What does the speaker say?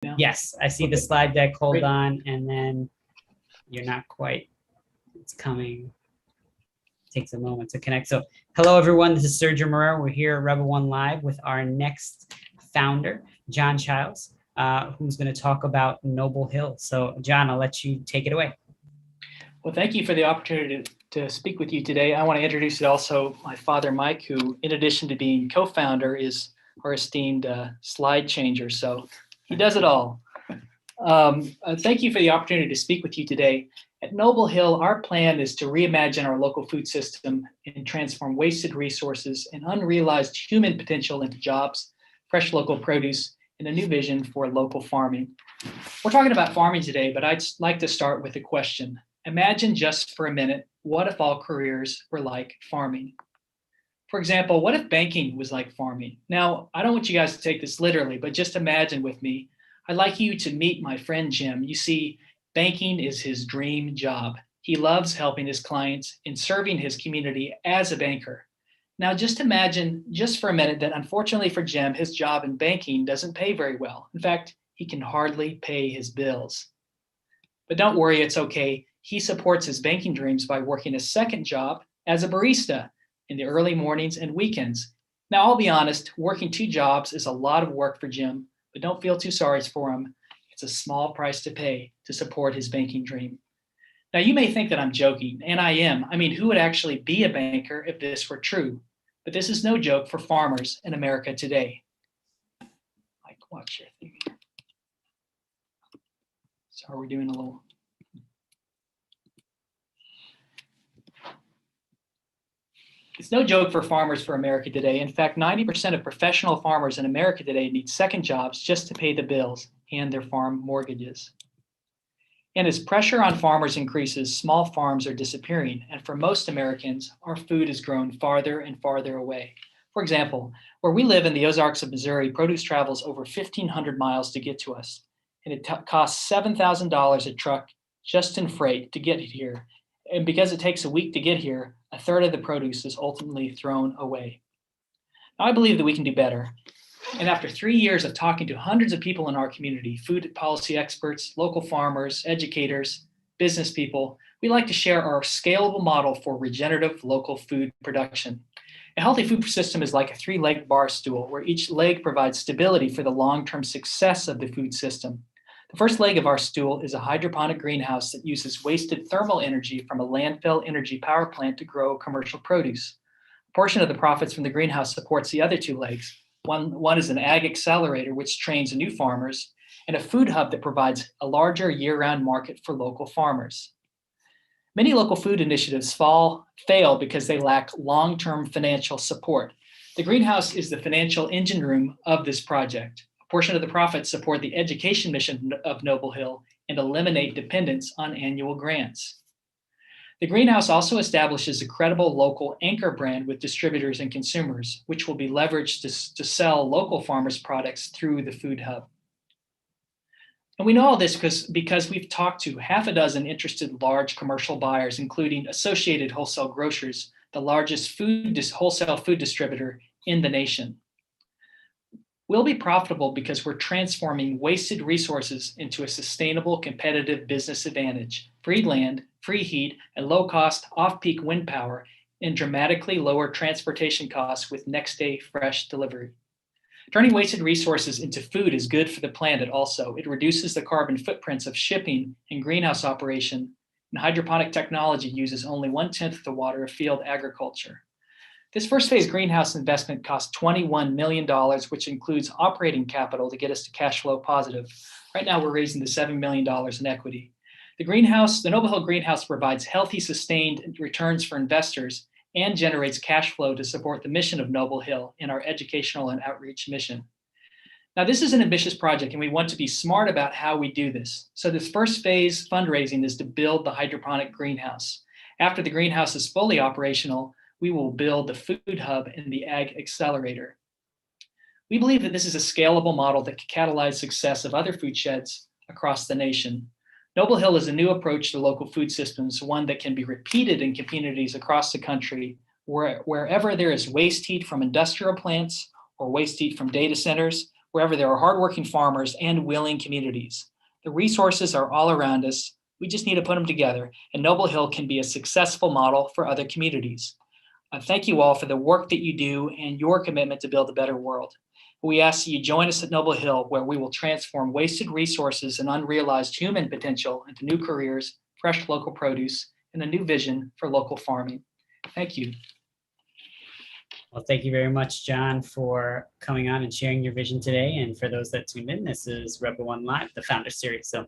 now? Yes, I see the Okay. slide deck. Hold Great. on, and then you're not quite. It's coming. Takes a moment to connect. So, hello everyone. This is Sergio Morero. We're here at RBL1 Live with our next founder, John Childs, who's going to talk about Noble Hill. So, John, I'll let you take it away. Well, thank you for the opportunity to speak with you today. I want to introduce also my father, Mike, who, in addition to being co-founder, is our esteemed slide changer. So he does it all. Thank you for the opportunity to speak with you today. At Noble Hill, our plan is to reimagine our local food system and transform wasted resources and unrealized human potential into jobs, fresh local produce, and a new vision for local farming. We're talking about farming today, but I'd like to start with a question. Imagine just for a minute, what if all careers were like farming? For example, what if banking was like farming? Now, I don't want you guys to take this literally, but just imagine with me. I'd like you to meet my friend Jim. You see, banking is his dream job. He loves helping his clients and serving his community as a banker. Now, just imagine, just for a minute, that unfortunately for Jim, his job in banking doesn't pay very well. In fact, he can hardly pay his bills. But don't worry, it's okay. He supports his banking dreams by working a second job as a barista in the early mornings and weekends. Now, I'll be honest, working two jobs is a lot of work for Jim, but don't feel too sorry for him. It's a small price to pay to support his banking dream. Now, you may think that I'm joking, and I am. I mean, who would actually be a banker if this were true? But this is no joke for farmers in America today. Like, watch your thing. So we're doing a little. It's no joke for farmers for America today. In fact, 90% of professional farmers in America today need second jobs just to pay the bills and their farm mortgages. And as pressure on farmers increases, small farms are disappearing. And for most Americans, our food is grown farther and farther away. For example, where we live in the Ozarks of Missouri, produce travels over 1,500 miles to get to us. And it costs $7,000 a truck just in freight to get it here. And because it takes a week to get here, a third of the produce is ultimately thrown away. Now, I believe that we can do better. And after 3 years of talking to hundreds of people in our community, food policy experts, local farmers, educators, business people, we like to share our scalable model for regenerative local food production. A healthy food system is like a three-leg bar stool where each leg provides stability for the long-term success of the food system. The first leg of our stool is a hydroponic greenhouse that uses wasted thermal energy from a landfill energy power plant to grow commercial produce. A portion of the profits from the greenhouse supports the other two legs. One is an ag accelerator, which trains new farmers, and a food hub that provides a larger year-round market for local farmers. Many local food initiatives fail because they lack long-term financial support. The greenhouse is the financial engine room of this project. A portion of the profits support the education mission of Noble Hill and eliminate dependence on annual grants. The greenhouse also establishes a credible local anchor brand with distributors and consumers, which will be leveraged to sell local farmers' products through the food hub. And we know all this because we've talked to half a dozen interested large commercial buyers, including Associated Wholesale Grocers, the largest wholesale food distributor in the nation. We'll be profitable because we're transforming wasted resources into a sustainable competitive business advantage, free land, free heat, and low-cost off-peak wind power, and dramatically lower transportation costs with next-day fresh delivery. Turning wasted resources into food is good for the planet also. It reduces the carbon footprints of shipping and greenhouse operation, and hydroponic technology uses only 1/10 of the water of field agriculture. This first phase greenhouse investment cost $21 million, which includes operating capital to get us to cash flow positive. Right now, we're raising the $7 million in equity. The Noble Hill greenhouse provides healthy, sustained returns for investors and generates cash flow to support the mission of Noble Hill in our educational and outreach mission. Now, this is an ambitious project, and we want to be smart about how we do this. So this first phase fundraising is to build the hydroponic greenhouse. After the greenhouse is fully operational, we will build the food hub and the ag accelerator. We believe that this is a scalable model that can catalyze success of other food sheds across the nation. Noble Hill is a new approach to local food systems, one that can be repeated in communities across the country, wherever there is waste heat from industrial plants or waste heat from data centers, wherever there are hardworking farmers and willing communities. The resources are all around us. We just need to put them together, and Noble Hill can be a successful model for other communities. Thank you all for the work that you do and your commitment to build a better world. We ask that you join us at Noble Hill, where we will transform wasted resources and unrealized human potential into new careers, fresh local produce, and a new vision for local farming. Thank you. Well, thank you very much, John, for coming on and sharing your vision today. And for those that tuned in, this is RBL1 Live, the Founder Series. So